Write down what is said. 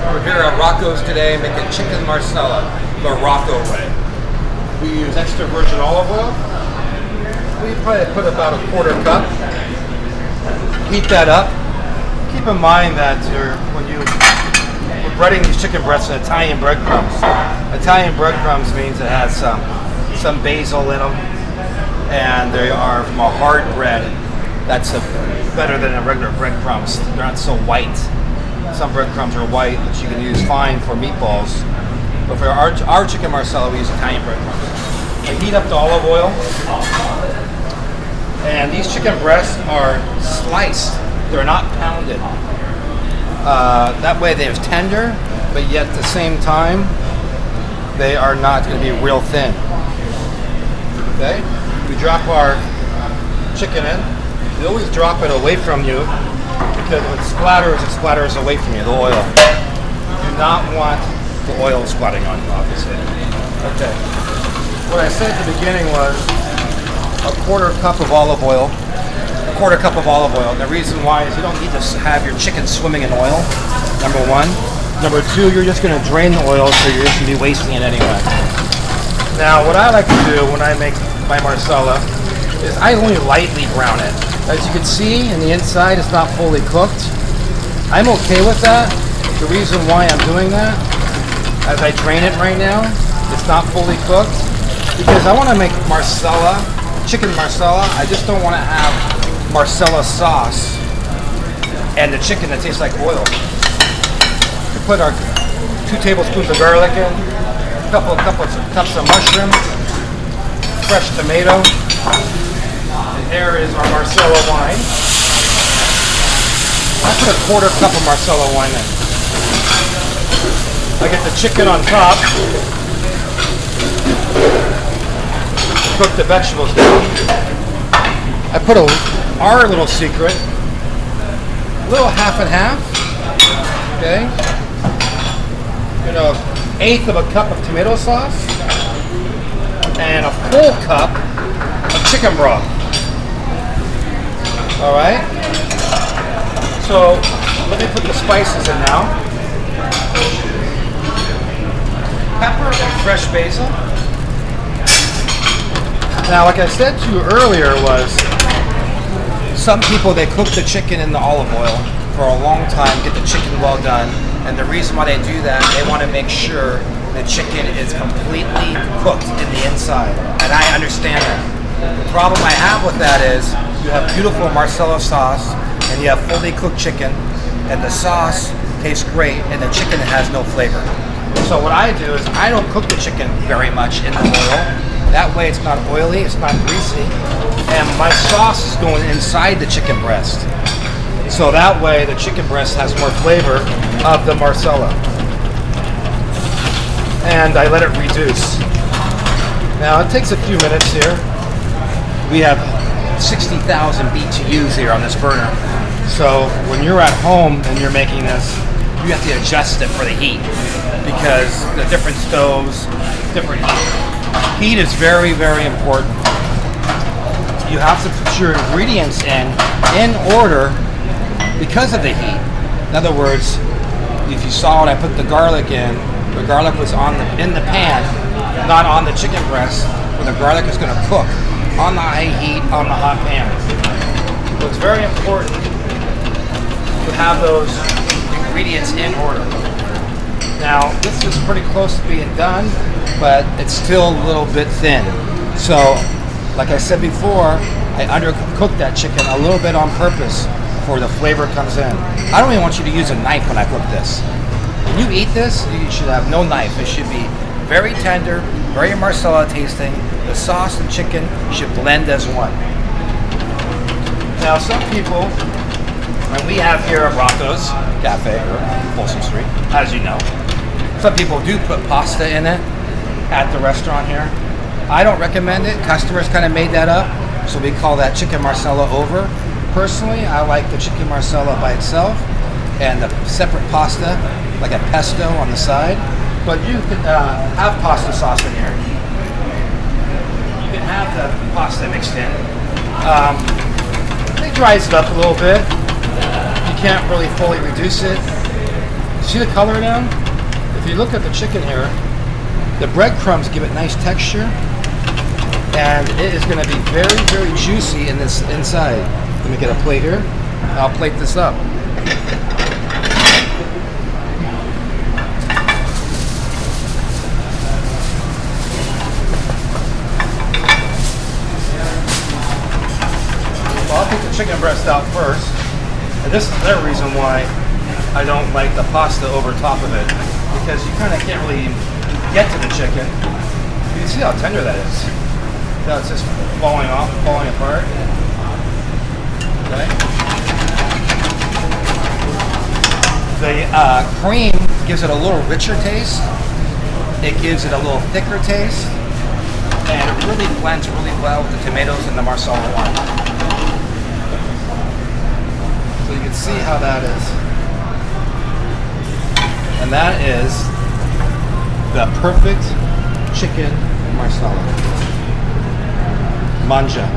We're here at Rocco's today making chicken marsala the Rocco way. We use extra virgin olive oil. We probably put about a quarter cup. Heat that up. Keep in mind that when we're breading these chicken breasts in Italian breadcrumbs. Italian breadcrumbs means it has some basil in them, and they are from a hard bread. That's better than a regular breadcrumbs. They're not so white. Some breadcrumbs are white, which you can use fine for meatballs. But for our chicken marsala, we use Italian breadcrumbs. I heat up the olive oil, and these chicken breasts are sliced. They're not pounded. That way they're tender, but yet at the same time, they are not going to be real thin. Okay? We drop our chicken in. We always drop it away from you, because when it splatters away from you, the oil. You do not want the oil splattering on you, obviously. Okay. What I said at the beginning was a quarter cup of olive oil. The reason why is you don't need to have your chicken swimming in oil, number one. Number two, you're just going to drain the oil, so you're just going to be wasting it anyway. Now, what I like to do when I make my marsala is I only lightly brown it. As you can see, in the inside, it's not fully cooked. I'm okay with that. The reason why I'm doing that, as I drain it right now, it's not fully cooked, because I want to make marsala, chicken marsala. I just don't want to have marsala sauce and the chicken that tastes like oil. We put our 2 tablespoons of garlic in, a couple cups of mushrooms, fresh tomato. And there is our Marsala wine. I put a quarter cup of Marsala wine in. I get the chicken on top. Cook the vegetables down. I put our little secret, a little half and half. Okay. You know, 1/8 of a cup of tomato sauce and a full cup of chicken broth. All right. So let me put the spices in now. Pepper and fresh basil. Now, like I said to you earlier, was some people, they cook the chicken in the olive oil for a long time, get the chicken well done, and the reason why they do that, they want to make sure the chicken is completely cooked in the inside, and I understand that. The problem I have with that is you have beautiful Marsala sauce and you have fully cooked chicken, and the sauce tastes great and the chicken has no flavor. So what I do is I don't cook the chicken very much in the oil. That way it's not oily, it's not greasy, and my sauce is going inside the chicken breast. So that way the chicken breast has more flavor of the Marsala. And I let it reduce. Now it takes a few minutes here. We have 60,000 BTUs here on this burner. So when you're at home and you're making this, you have to adjust it for the heat, because the different stoves, different heat. Heat is very, very important. You have to put your ingredients in order because of the heat. In other words, if you saw when I put the garlic in, the garlic was in the pan, not on the chicken breast, where the garlic is going to cook on the high heat, on the hot pan. So it's very important to have those ingredients in order. Now, this is pretty close to being done, but it's still a little bit thin. So, like I said before, I undercooked that chicken a little bit on purpose before the flavor comes in. I don't even want you to use a knife when I cook this. When you eat this, you should have no knife. It should be very tender, very Marsala tasting. The sauce and chicken should blend as one. Now, some people, and we have here at Rocco's Cafe, or Folsom Street, as you know, some people do put pasta in it at the restaurant here. I don't recommend it. Customers kind of made that up, so we call that chicken Marsala over. Personally, I like the chicken Marsala by itself and the separate pasta, like a pesto on the side. But you can have pasta sauce in here. You can have the pasta mixed in. It dries it up a little bit. You can't really fully reduce it. See the color now? If you look at the chicken here, the breadcrumbs give it nice texture, and it is going to be very, very juicy in this inside. Let me get a plate here. I'll plate this up. Well, I'll take the chicken breast out first. And this is another reason why I don't like the pasta over top of it, because you kind of can't really get to the chicken. You can see how tender that is. Now it's just falling off, falling apart. Okay. The cream gives it a little richer taste. It gives it a little thicker taste, and it really blends really well with the tomatoes and the Marsala wine. So you can see how that is. And that is the perfect chicken Marsala. Manja.